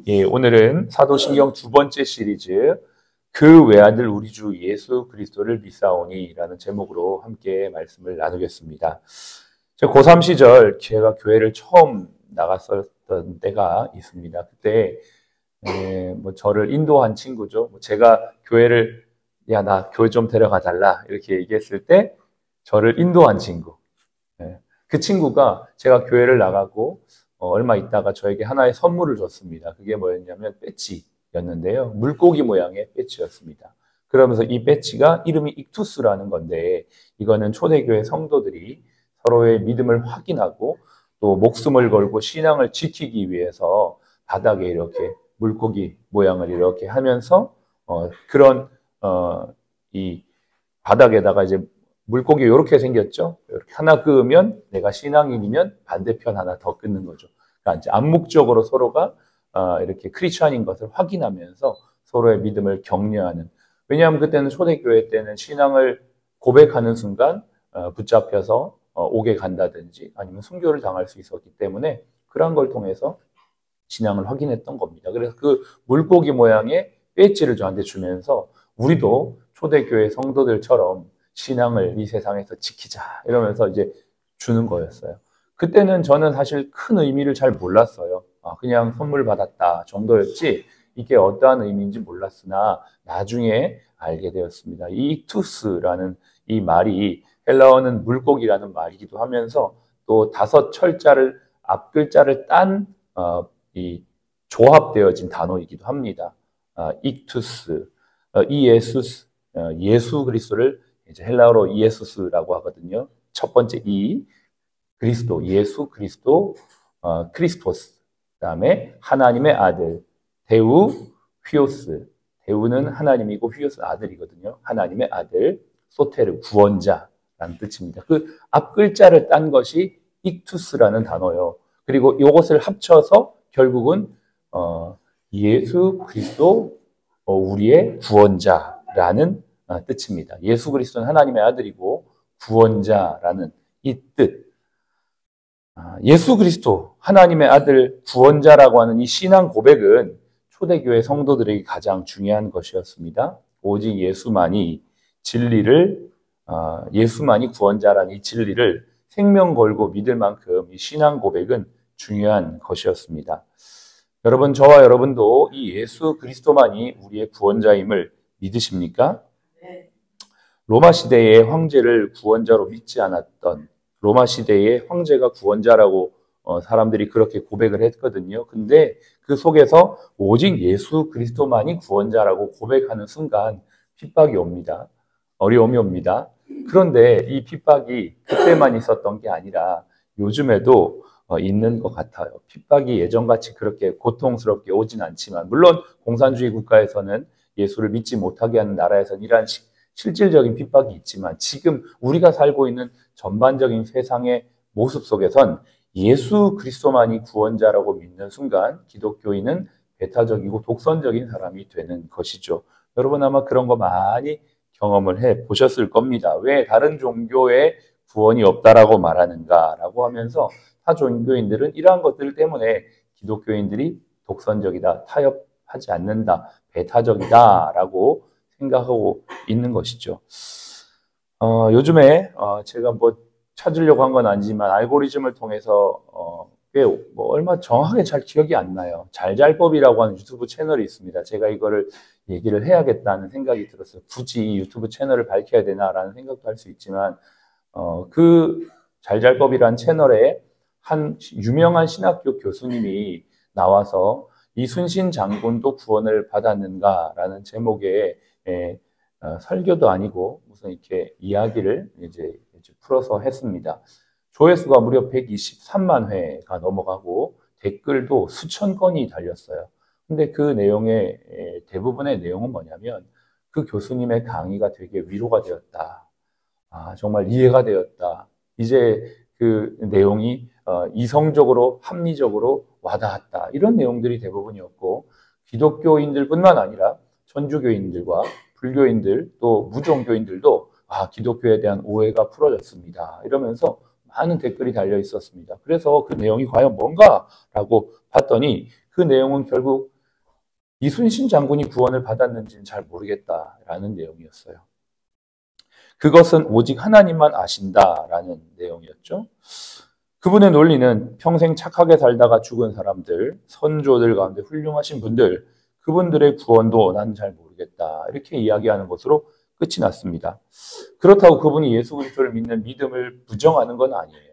예, 오늘은 사도신경 두 번째 시리즈 그 외아들 우리 주 예수 그리스도를 믿사오니 라는 제목으로 함께 말씀을 나누겠습니다. 제가 고3 시절 제가 교회를 처음 나갔었던 때가 있습니다. 그때 저를 인도한 친구죠. 제가 교회를 야, 나 교회 좀 데려가 달라 이렇게 얘기했을 때 저를 인도한 친구. 그 친구가 제가 교회를 나가고 얼마 있다가 저에게 하나의 선물을 줬습니다. 그게 뭐였냐면 배지였는데요. 물고기 모양의 배지였습니다. 그러면서 이 배지가 이름이 익투스라는 건데 이거는 초대교회 성도들이 서로의 믿음을 확인하고 또 목숨을 걸고 신앙을 지키기 위해서 바닥에 이렇게 물고기 모양을 이렇게 하면서 이 바닥에다가 이제 물고기 이렇게 생겼죠. 이렇게 하나 그으면 내가 신앙인이면 반대편 하나 더 끊는 거죠. 그러니까 이제 암묵적으로 서로가 이렇게 크리스천인 것을 확인하면서 서로의 믿음을 격려하는. 왜냐하면 그때는 초대교회 때는 신앙을 고백하는 순간 붙잡혀서 옥에 간다든지 아니면 순교를 당할 수 있었기 때문에 그런 걸 통해서 신앙을 확인했던 겁니다. 그래서 그 물고기 모양의 배지를 저한테 주면서 우리도 초대교회 성도들처럼 신앙을 이 세상에서 지키자 이러면서 이제 주는 거였어요. 그때는 저는 사실 큰 의미를 잘 몰랐어요. 그냥 선물 받았다 정도였지 이게 어떠한 의미인지 몰랐으나 나중에 알게 되었습니다. 이 익투스라는 이 말이 헬라어는 물고기라는 말이기도 하면서 또 5철자를 앞글자를 딴 이 조합되어진 단어이기도 합니다. 익투스, 이예수스, 예수 그리스도를 이제 헬라어로 이에수스라고 하거든요. 첫 번째 이 그리스도, 예수 그리스도, 크리스토스. 그다음에 하나님의 아들, 데우, 휘오스. 데우는 하나님이고 휘오스 아들이거든요. 하나님의 아들, 소테르, 구원자라는 뜻입니다. 그 앞 글자를 딴 것이 익투스라는 단어예요. 그리고 이것을 합쳐서 결국은 예수 그리스도 우리의 구원자라는 뜻입니다. 예수 그리스도는 하나님의 아들이고 구원자라는 이 뜻. 예수 그리스도 하나님의 아들 구원자라고 하는 이 신앙 고백은 초대교회 성도들에게 가장 중요한 것이었습니다. 오직 예수만이 진리를 예수만이 구원자라는 이 진리를 생명 걸고 믿을 만큼 이 신앙 고백은 중요한 것이었습니다. 여러분, 저와 여러분도 이 예수 그리스도만이 우리의 구원자임을 믿으십니까? 로마 시대의 황제를 구원자로 믿지 않았던 로마 시대의 황제가 구원자라고 사람들이 그렇게 고백을 했거든요. 근데 그 속에서 오직 예수 그리스도만이 구원자라고 고백하는 순간 핍박이 옵니다. 어려움이 옵니다. 그런데 이 핍박이 그때만 있었던 게 아니라 요즘에도 있는 것 같아요. 핍박이 예전같이 그렇게 고통스럽게 오진 않지만 물론 공산주의 국가에서는 예수를 믿지 못하게 하는 나라에서는 이러한 실질적인 핍박이 있지만 지금 우리가 살고 있는 전반적인 세상의 모습 속에선 예수 그리스도만이 구원자라고 믿는 순간 기독교인은 배타적이고 독선적인 사람이 되는 것이죠. 여러분 아마 그런 거 많이 경험을 해 보셨을 겁니다. 왜 다른 종교에 구원이 없다라고 말하는가라고 하면서 타 종교인들은 이러한 것들 때문에 기독교인들이 독선적이다, 타협하지 않는다, 배타적이다라고 생각하고 있는 것이죠. 요즘에 제가 뭐 찾으려고 한 건 아니지만 알고리즘을 통해서 꽤 얼마 정확하게 잘 기억이 안 나요. 잘잘법이라고 하는 유튜브 채널이 있습니다. 제가 이거를 얘기를 해야겠다는 생각이 들었어요. 굳이 이 유튜브 채널을 밝혀야 되나라는 생각도 할 수 있지만 그 잘잘법이라는 채널에 한 유명한 신학교 교수님이 나와서 이순신 장군도 구원을 받았는가라는 제목의 설교도 아니고 무슨 이렇게 이야기를 이제 풀어서 했습니다. 조회수가 무려 123만 회가 넘어가고 댓글도 수천 건이 달렸어요. 근데 그 내용의 대부분의 내용은 뭐냐면 그 교수님의 강의가 되게 위로가 되었다. 정말 이해가 되었다. 이제 그 내용이 이성적으로 합리적으로 와닿았다. 이런 내용들이 대부분이었고 기독교인들뿐만 아니라 천주교인들과 불교인들 또 무종교인들도 기독교에 대한 오해가 풀어졌습니다. 이러면서 많은 댓글이 달려 있었습니다. 그래서 그 내용이 과연 뭔가라고 봤더니 그 내용은 결국 이순신 장군이 구원을 받았는지는 잘 모르겠다라는 내용이었어요. 그것은 오직 하나님만 아신다라는 내용이었죠. 그분의 논리는 평생 착하게 살다가 죽은 사람들, 선조들 가운데 훌륭하신 분들, 그분들의 구원도 난 잘 모르겠다 이렇게 이야기하는 것으로 끝이 났습니다. 그렇다고 그분이 예수 그리스도를 믿는 믿음을 부정하는 건 아니에요.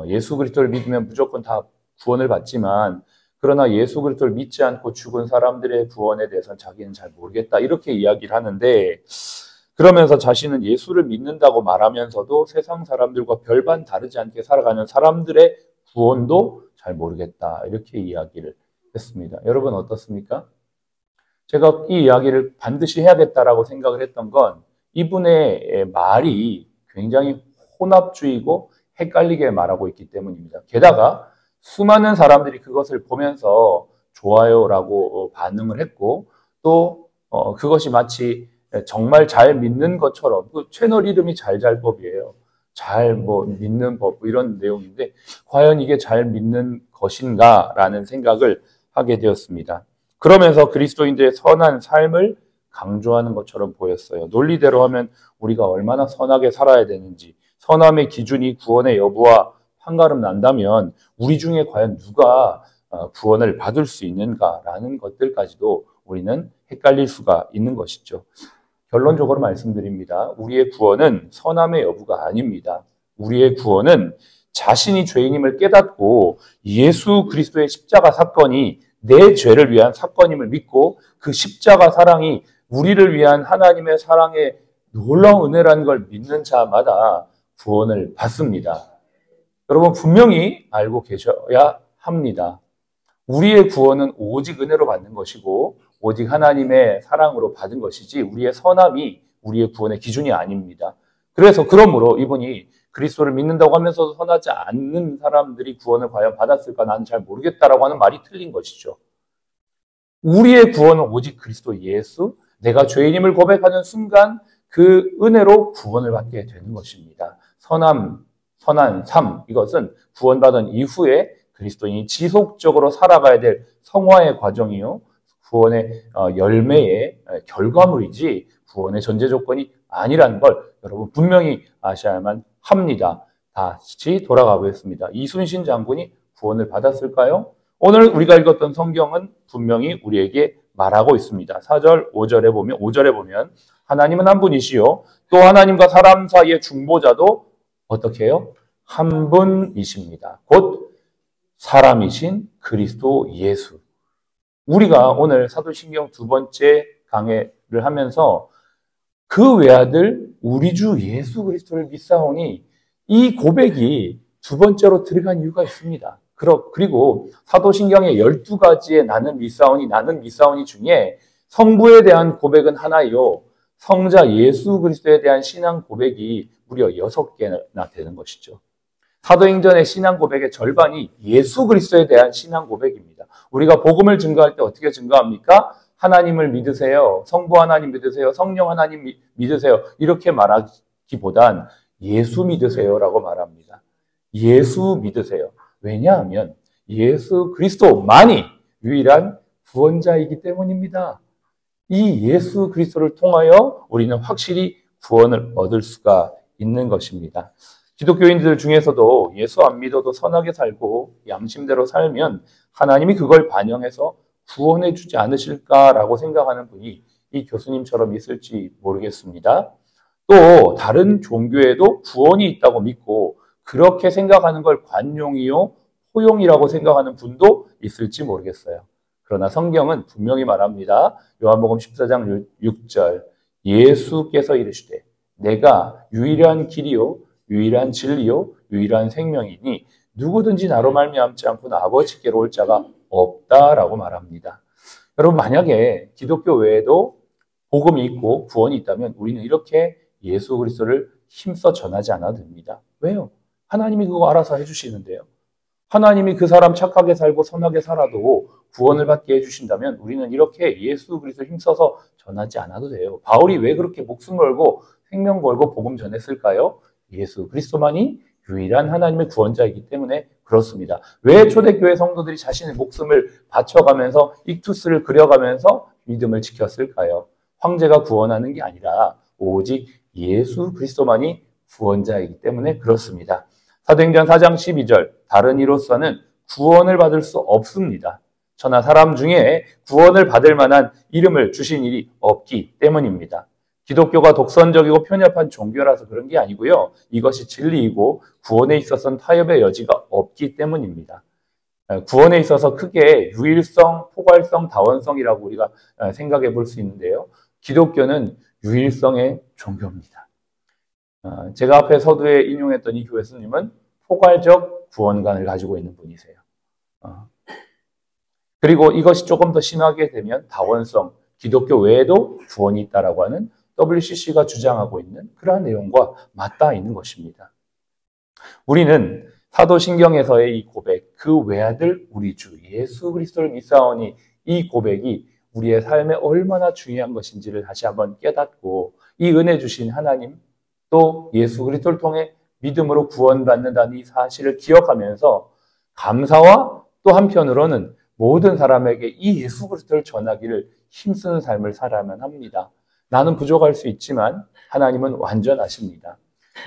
예수 그리스도를 믿으면 무조건 다 구원을 받지만 그러나 예수 그리스도를 믿지 않고 죽은 사람들의 구원에 대해서는 자기는 잘 모르겠다 이렇게 이야기를 하는데, 그러면서 자신은 예수를 믿는다고 말하면서도 세상 사람들과 별반 다르지 않게 살아가는 사람들의 구원도 잘 모르겠다 이렇게 이야기를 했습니다. 여러분 어떻습니까? 제가 이 이야기를 반드시 해야겠다라고 생각을 했던 건 이분의 말이 굉장히 혼합주의고 헷갈리게 말하고 있기 때문입니다. 게다가 수많은 사람들이 그것을 보면서 좋아요라고 반응을 했고 또 그것이 마치 정말 잘 믿는 것처럼, 그 채널 이름이 잘잘법이에요. 잘 믿는 법 이런 내용인데 과연 이게 잘 믿는 것인가라는 생각을 하게 되었습니다. 그러면서 그리스도인들의 선한 삶을 강조하는 것처럼 보였어요. 논리대로 하면 우리가 얼마나 선하게 살아야 되는지, 선함의 기준이 구원의 여부와 판가름 난다면 우리 중에 과연 누가 구원을 받을 수 있는가라는 것들까지도 우리는 헷갈릴 수가 있는 것이죠. 결론적으로 말씀드립니다. 우리의 구원은 선함의 여부가 아닙니다. 우리의 구원은 자신이 죄인임을 깨닫고 예수 그리스도의 십자가 사건이 내 죄를 위한 사건임을 믿고 그 십자가 사랑이 우리를 위한 하나님의 사랑의 놀라운 은혜라는 걸 믿는 자마다 구원을 받습니다. 여러분 분명히 알고 계셔야 합니다. 우리의 구원은 오직 은혜로 받는 것이고 오직 하나님의 사랑으로 받은 것이지 우리의 선함이 우리의 구원의 기준이 아닙니다. 그래서 그러므로 이분이 그리스도를 믿는다고 하면서도 선하지 않는 사람들이 구원을 과연 받았을까 나는 잘 모르겠다라고 하는 말이 틀린 것이죠. 우리의 구원은 오직 그리스도 예수, 내가 죄인임을 고백하는 순간 그 은혜로 구원을 받게 되는 것입니다. 선한 삶, 이것은 구원받은 이후에 그리스도인이 지속적으로 살아가야 될 성화의 과정이요, 구원의 열매의 결과물이지 구원의 전제 조건이 아니라는 걸 여러분 분명히 아셔야만 합니다. 다시 돌아가 보겠습니다. 이순신 장군이 구원을 받았을까요? 오늘 우리가 읽었던 성경은 분명히 우리에게 말하고 있습니다. 4절, 5절에 보면 하나님은 한 분이시요 또 하나님과 사람 사이의 중보자도 어떻게 해요? 한 분이십니다. 곧 사람이신 그리스도 예수. 우리가 오늘 사도신경 2번째 강해를 하면서 그 외아들 우리 주 예수 그리스도를 믿사오니 이 고백이 두 번째로 들어간 이유가 있습니다. 그리고 사도신경의 12가지의 나는 믿사오니 중에 성부에 대한 고백은 하나요, 성자 예수 그리스도에 대한 신앙 고백이 무려 6개나 되는 것이죠. 사도행전의 신앙 고백의 절반이 예수 그리스도에 대한 신앙 고백입니다. 우리가 복음을 증거할 때 어떻게 증거합니까? 하나님을 믿으세요. 성부 하나님 믿으세요. 성령 하나님 믿으세요. 이렇게 말하기보단 예수 믿으세요라고 말합니다. 예수 믿으세요. 왜냐하면 예수 그리스도만이 유일한 구원자이기 때문입니다. 이 예수 그리스도를 통하여 우리는 확실히 구원을 얻을 수가 있는 것입니다. 기독교인들 중에서도 예수 안 믿어도 선하게 살고 양심대로 살면 하나님이 그걸 반영해서 구원해 주지 않으실까라고 생각하는 분이 이 교수님처럼 있을지 모르겠습니다. 또 다른 종교에도 구원이 있다고 믿고 그렇게 생각하는 걸 관용이요, 포용이라고 생각하는 분도 있을지 모르겠어요. 그러나 성경은 분명히 말합니다. 요한복음 14장 6절 예수께서 이르시되 내가 유일한 길이요 유일한 진리요 유일한 생명이니 누구든지 나로 말미암지 않고는 아버지께로 올 자가 없다라고 말합니다. 여러분 만약에 기독교 외에도 복음이 있고 구원이 있다면 우리는 이렇게 예수 그리스도를 힘써 전하지 않아도 됩니다. 왜요? 하나님이 그거 알아서 해주시는데요. 하나님이 그 사람 착하게 살고 선하게 살아도 구원을 받게 해주신다면 우리는 이렇게 예수 그리스도를 힘써서 전하지 않아도 돼요. 바울이 왜 그렇게 목숨 걸고 생명 걸고 복음 전했을까요? 예수 그리스도만이 유일한 하나님의 구원자이기 때문에 그렇습니다. 왜 초대교회 성도들이 자신의 목숨을 바쳐가면서 익투스를 그려가면서 믿음을 지켰을까요? 황제가 구원하는 게 아니라 오직 예수 그리스도만이 구원자이기 때문에 그렇습니다. 사도행전 4장 12절 다른 이로서는 구원을 받을 수 없습니다. 천하 사람 중에 구원을 받을 만한 이름을 주신 일이 없기 때문입니다. 기독교가 독선적이고 편협한 종교라서 그런 게 아니고요. 이것이 진리이고 구원에 있어서는 타협의 여지가 없기 때문입니다. 구원에 있어서 크게 유일성, 포괄성, 다원성이라고 우리가 생각해 볼 수 있는데요. 기독교는 유일성의 종교입니다. 제가 앞에 서두에 인용했던 이 교회 스님은 포괄적 구원관을 가지고 있는 분이세요. 그리고 이것이 조금 더 심하게 되면 다원성, 기독교 외에도 구원이 있다라고 하는 WCC가 주장하고 있는 그러한 내용과 맞닿아 있는 것입니다. 우리는 사도신경에서의 이 고백, 그 외아들 우리 주 예수 그리스도를 믿사오니 이 고백이 우리의 삶에 얼마나 중요한 것인지를 다시 한번 깨닫고 이 은혜 주신 하나님 또 예수 그리스도를 통해 믿음으로 구원받는다는 이 사실을 기억하면서 감사와 또 한편으로는 모든 사람에게 이 예수 그리스도를 전하기를 힘쓰는 삶을 살아야만 합니다. 나는 부족할 수 있지만 하나님은 완전하십니다.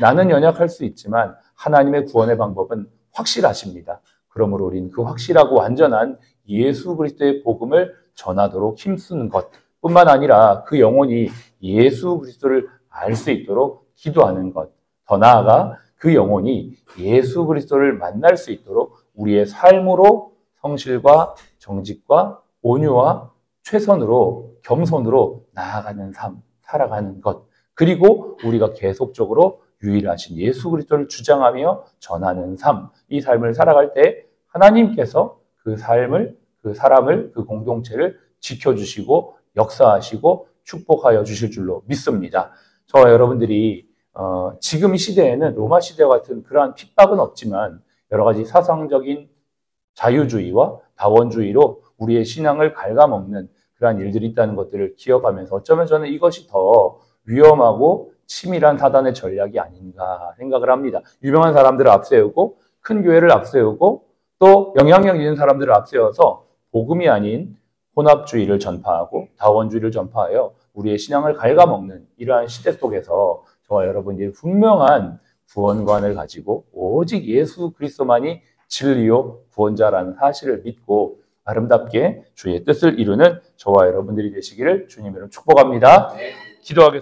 나는 연약할 수 있지만 하나님의 구원의 방법은 확실하십니다. 그러므로 우리는 그 확실하고 완전한 예수 그리스도의 복음을 전하도록 힘쓰는 것뿐만 아니라 그 영혼이 예수 그리스도를 알 수 있도록 기도하는 것. 더 나아가 그 영혼이 예수 그리스도를 만날 수 있도록 우리의 삶으로 성실과 정직과 온유와 최선으로 겸손으로 나아가는 삶, 살아가는 것. 그리고 우리가 계속적으로 유일하신 예수 그리스도를 주장하며 전하는 삶. 이 삶을 살아갈 때 하나님께서 그 삶을, 그 사람을, 그 공동체를 지켜주시고 역사하시고 축복하여 주실 줄로 믿습니다. 저와 여러분들이 지금 이 시대에는 로마 시대와 같은 그러한 핍박은 없지만 여러 가지 사상적인 자유주의와 다원주의로 우리의 신앙을 갉아먹는 그러한 일들이 있다는 것들을 기억하면서 어쩌면 저는 이것이 더 위험하고 치밀한 사단의 전략이 아닌가 생각을 합니다. 유명한 사람들을 앞세우고 큰 교회를 앞세우고 또 영향력 있는 사람들을 앞세워서 복음이 아닌 혼합주의를 전파하고 다원주의를 전파하여 우리의 신앙을 갉아먹는 이러한 시대 속에서 저와 여러분이 분명한 구원관을 가지고 오직 예수 그리스도만이 진리요 구원자라는 사실을 믿고 아름답게 주의 뜻을 이루는 저와 여러분들이 되시기를 주님 이름 축복합니다. 기도하겠습니다.